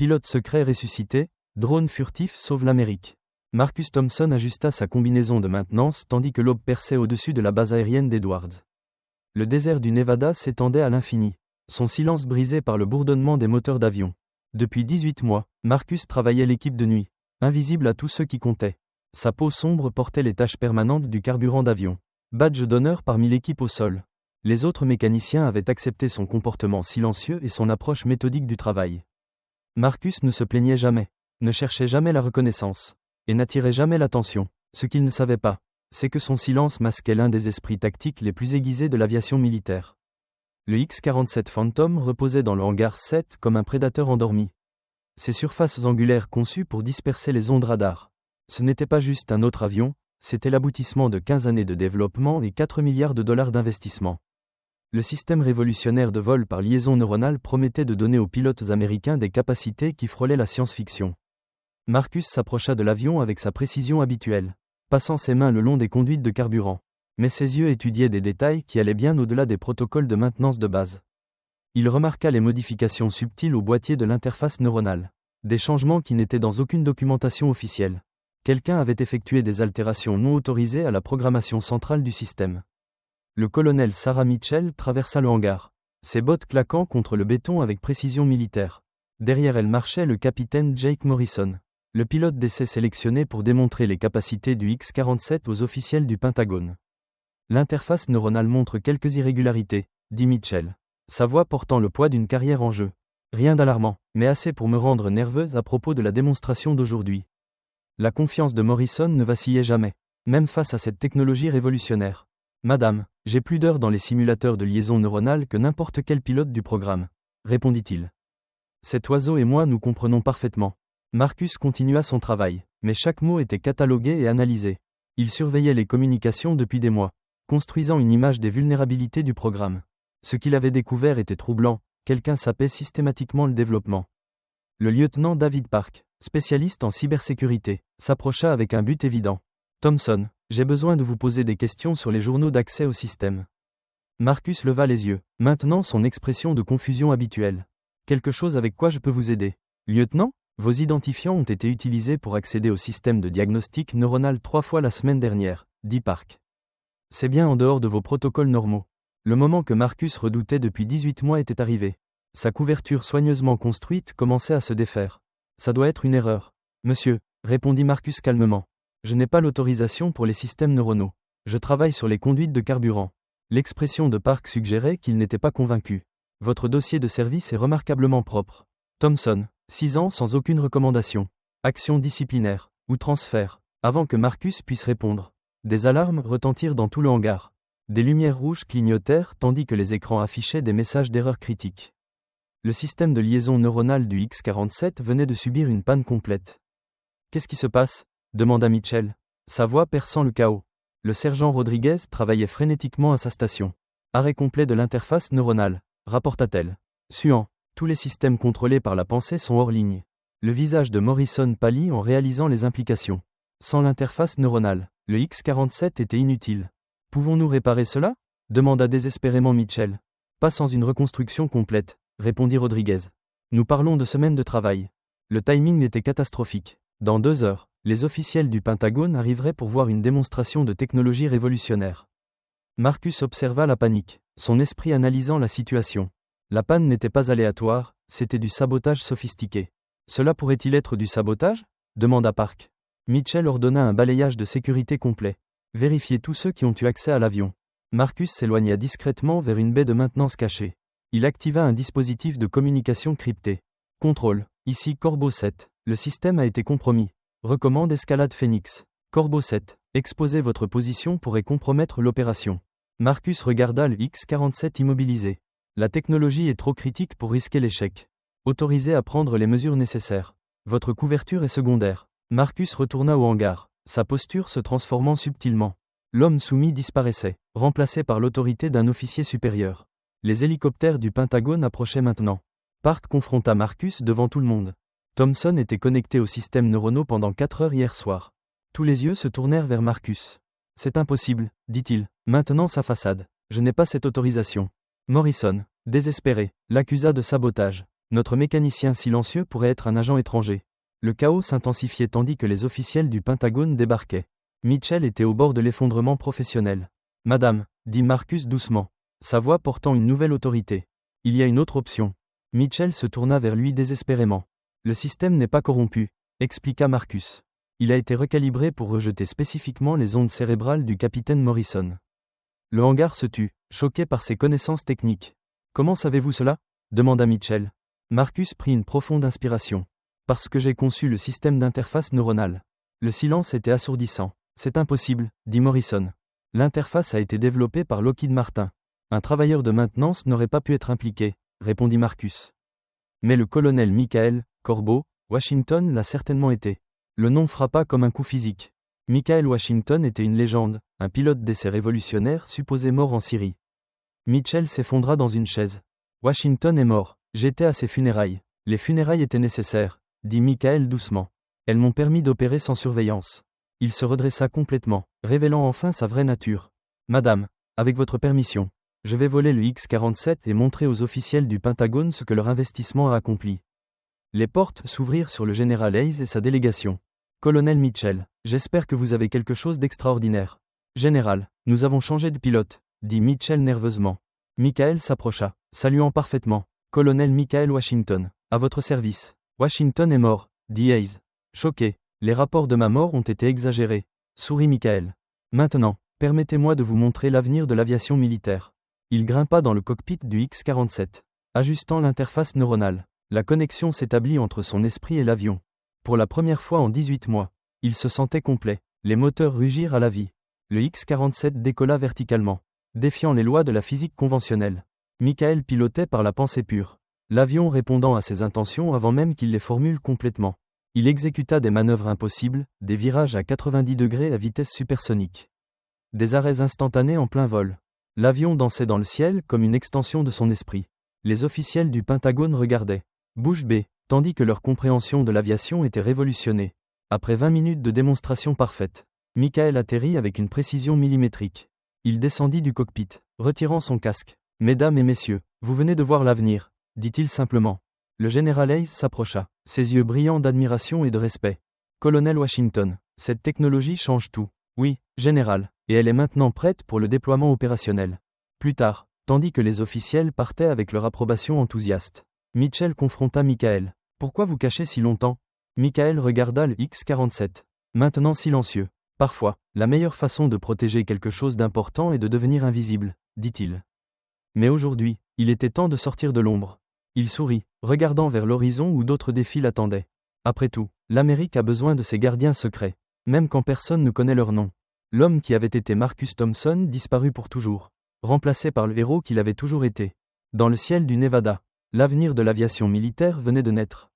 Pilote secret ressuscité, drone furtif sauve l'Amérique. Marcus Thompson ajusta sa combinaison de maintenance tandis que l'aube perçait au-dessus de la base aérienne d'Edwards. Le désert du Nevada s'étendait à l'infini, son silence brisé par le bourdonnement des moteurs d'avion. Depuis 18 mois, Marcus travaillait l'équipe de nuit, invisible à tous ceux qui comptaient. Sa peau sombre portait les taches permanentes du carburant d'avion. Badge d'honneur parmi l'équipe au sol. Les autres mécaniciens avaient accepté son comportement silencieux et son approche méthodique du travail. Marcus ne se plaignait jamais, ne cherchait jamais la reconnaissance, et n'attirait jamais l'attention. Ce qu'il ne savait pas, c'est que son silence masquait l'un des esprits tactiques les plus aiguisés de l'aviation militaire. Le X-47 Phantom reposait dans le hangar 7 comme un prédateur endormi. Ses surfaces angulaires conçues pour disperser les ondes radar. Ce n'était pas juste un autre avion, c'était l'aboutissement de 15 années de développement et 4 milliards de dollars d'investissement. Le système révolutionnaire de vol par liaison neuronale promettait de donner aux pilotes américains des capacités qui frôlaient la science-fiction. Marcus s'approcha de l'avion avec sa précision habituelle, passant ses mains le long des conduites de carburant. Mais ses yeux étudiaient des détails qui allaient bien au-delà des protocoles de maintenance de base. Il remarqua les modifications subtiles au boîtier de l'interface neuronale. Des changements qui n'étaient dans aucune documentation officielle. Quelqu'un avait effectué des altérations non autorisées à la programmation centrale du système. Le colonel Sarah Mitchell traversa le hangar, ses bottes claquant contre le béton avec précision militaire. Derrière elle marchait le capitaine Jake Morrison, le pilote d'essai sélectionné pour démontrer les capacités du X-47 aux officiels du Pentagone. L'interface neuronale montre quelques irrégularités, dit Mitchell, sa voix portant le poids d'une carrière en jeu. Rien d'alarmant, mais assez pour me rendre nerveuse à propos de la démonstration d'aujourd'hui. La confiance de Morrison ne vacillait jamais, même face à cette technologie révolutionnaire. Madame, j'ai plus d'heures dans les simulateurs de liaison neuronale que n'importe quel pilote du programme, répondit-il. Cet oiseau et moi nous comprenons parfaitement. Marcus continua son travail, mais chaque mot était catalogué et analysé. Il surveillait les communications depuis des mois, construisant une image des vulnérabilités du programme. Ce qu'il avait découvert était troublant, quelqu'un sapait systématiquement le développement. Le lieutenant David Park, spécialiste en cybersécurité, s'approcha avec un but évident. Thompson, j'ai besoin de vous poser des questions sur les journaux d'accès au système. Marcus leva les yeux, maintenant son expression de confusion habituelle. Quelque chose avec quoi je peux vous aider? Lieutenant, vos identifiants ont été utilisés pour accéder au système de diagnostic neuronal 3 fois la semaine dernière, dit Park. C'est bien en dehors de vos protocoles normaux. Le moment que Marcus redoutait depuis 18 mois était arrivé. Sa couverture soigneusement construite commençait à se défaire. Ça doit être une erreur. Monsieur, répondit Marcus calmement. Je n'ai pas l'autorisation pour les systèmes neuronaux. Je travaille sur les conduites de carburant. L'expression de Park suggérait qu'il n'était pas convaincu. Votre dossier de service est remarquablement propre. Thompson, 6 ans sans aucune recommandation. Action disciplinaire, ou transfert. Avant que Marcus puisse répondre. Des alarmes retentirent dans tout le hangar. Des lumières rouges clignotèrent tandis que les écrans affichaient des messages d'erreur critique. Le système de liaison neuronale du X-47 venait de subir une panne complète. Qu'est-ce qui se passe? Demanda Mitchell, sa voix perçant le chaos. Le sergent Rodriguez travaillait frénétiquement à sa station. Arrêt complet de l'interface neuronale, rapporta-t-elle. Suant, tous les systèmes contrôlés par la pensée sont hors ligne. Le visage de Morrison pâlit en réalisant les implications. Sans l'interface neuronale, le X-47 était inutile. Pouvons-nous réparer cela? Demanda désespérément Mitchell. Pas sans une reconstruction complète, répondit Rodriguez. Nous parlons de semaines de travail. Le timing était catastrophique. Dans 2 heures, les officiels du Pentagone arriveraient pour voir une démonstration de technologie révolutionnaire. Marcus observa la panique, son esprit analysant la situation. La panne n'était pas aléatoire, c'était du sabotage sophistiqué. Cela pourrait-il être du sabotage? Demanda Park. Mitchell ordonna un balayage de sécurité complet. Vérifiez tous ceux qui ont eu accès à l'avion. Marcus s'éloigna discrètement vers une baie de maintenance cachée. Il activa un dispositif de communication crypté. Contrôle, ici Corbeau 7. Le système a été compromis. Recommande escalade Phoenix. Corbeau 7. Exposer votre position pourrait compromettre l'opération. Marcus regarda le X-47 immobilisé. La technologie est trop critique pour risquer l'échec. Autorisé à prendre les mesures nécessaires. Votre couverture est secondaire. Marcus retourna au hangar, sa posture se transformant subtilement. L'homme soumis disparaissait, remplacé par l'autorité d'un officier supérieur. Les hélicoptères du Pentagone approchaient maintenant. Park confronta Marcus devant tout le monde. Thompson était connecté au système neuronaux pendant 4 heures hier soir. Tous les yeux se tournèrent vers Marcus. C'est impossible, dit-il, maintenant sa façade. Je n'ai pas cette autorisation. Morrison, désespéré, l'accusa de sabotage. Notre mécanicien silencieux pourrait être un agent étranger. Le chaos s'intensifiait tandis que les officiels du Pentagone débarquaient. Mitchell était au bord de l'effondrement professionnel. « Madame », dit Marcus doucement, sa voix portant une nouvelle autorité. « Il y a une autre option. » Mitchell se tourna vers lui désespérément. « Le système n'est pas corrompu », expliqua Marcus. Il a été recalibré pour rejeter spécifiquement les ondes cérébrales du capitaine Morrison. Le hangar se tut, choqué par ses connaissances techniques. « Comment savez-vous cela » demanda Mitchell. Marcus prit une profonde inspiration. « Parce que j'ai conçu le système d'interface neuronale. » Le silence était assourdissant. « C'est impossible, » dit Morrison. « L'interface a été développée par Lockheed Martin. Un travailleur de maintenance n'aurait pas pu être impliqué, » répondit Marcus. Mais le colonel Michael Corbeau Washington l'a certainement été. Le nom frappa comme un coup physique. Michael Washington était une légende, un pilote d'essai révolutionnaire supposé mort en Syrie. Mitchell s'effondra dans une chaise. « Washington est mort, j'étais à ses funérailles. Les funérailles étaient nécessaires, » dit Michael doucement. Elles m'ont permis d'opérer sans surveillance. Il se redressa complètement, révélant enfin sa vraie nature. « Madame, avec votre permission, je vais voler le X-47 et montrer aux officiels du Pentagone ce que leur investissement a accompli. » Les portes s'ouvrirent sur le général Hayes et sa délégation. « Colonel Mitchell, j'espère que vous avez quelque chose d'extraordinaire. »« Général, nous avons changé de pilote, » dit Mitchell nerveusement. Michael s'approcha, saluant parfaitement. « Colonel Michael Washington, à votre service. »« Washington est mort, » dit Hayes. Choqué, « Les rapports de ma mort ont été exagérés. » Sourit Michael. « Maintenant, permettez-moi de vous montrer l'avenir de l'aviation militaire. » Il grimpa dans le cockpit du X-47. Ajustant l'interface neuronale, la connexion s'établit entre son esprit et l'avion. Pour la première fois en 18 mois, il se sentait complet. Les moteurs rugirent à la vie. Le X-47 décolla verticalement, défiant les lois de la physique conventionnelle. Michael pilotait par la pensée pure, l'avion répondant à ses intentions avant même qu'il les formule complètement. Il exécuta des manœuvres impossibles, des virages à 90 degrés à vitesse supersonique. Des arrêts instantanés en plein vol. L'avion dansait dans le ciel comme une extension de son esprit. Les officiels du Pentagone regardaient, bouche bée, tandis que leur compréhension de l'aviation était révolutionnée. Après 20 minutes de démonstration parfaite, Michael atterrit avec une précision millimétrique. Il descendit du cockpit, retirant son casque. « Mesdames et messieurs, vous venez de voir l'avenir, » dit-il simplement. Le général Hayes s'approcha, ses yeux brillants d'admiration et de respect. « Colonel Washington, cette technologie change tout. » « Oui, général, et elle est maintenant prête pour le déploiement opérationnel. » Plus tard, tandis que les officiels partaient avec leur approbation enthousiaste, Mitchell confronta Michael. « Pourquoi vous cachez si longtemps ?» Michael regarda le X-47. Maintenant silencieux. « Parfois, la meilleure façon de protéger quelque chose d'important est de devenir invisible, » dit-il. Mais aujourd'hui, il était temps de sortir de l'ombre. Il sourit, regardant vers l'horizon où d'autres défis l'attendaient. Après tout, l'Amérique a besoin de ses gardiens secrets, même quand personne ne connaît leur nom. L'homme qui avait été Marcus Thompson disparut pour toujours, remplacé par le héros qu'il avait toujours été. Dans le ciel du Nevada, l'avenir de l'aviation militaire venait de naître.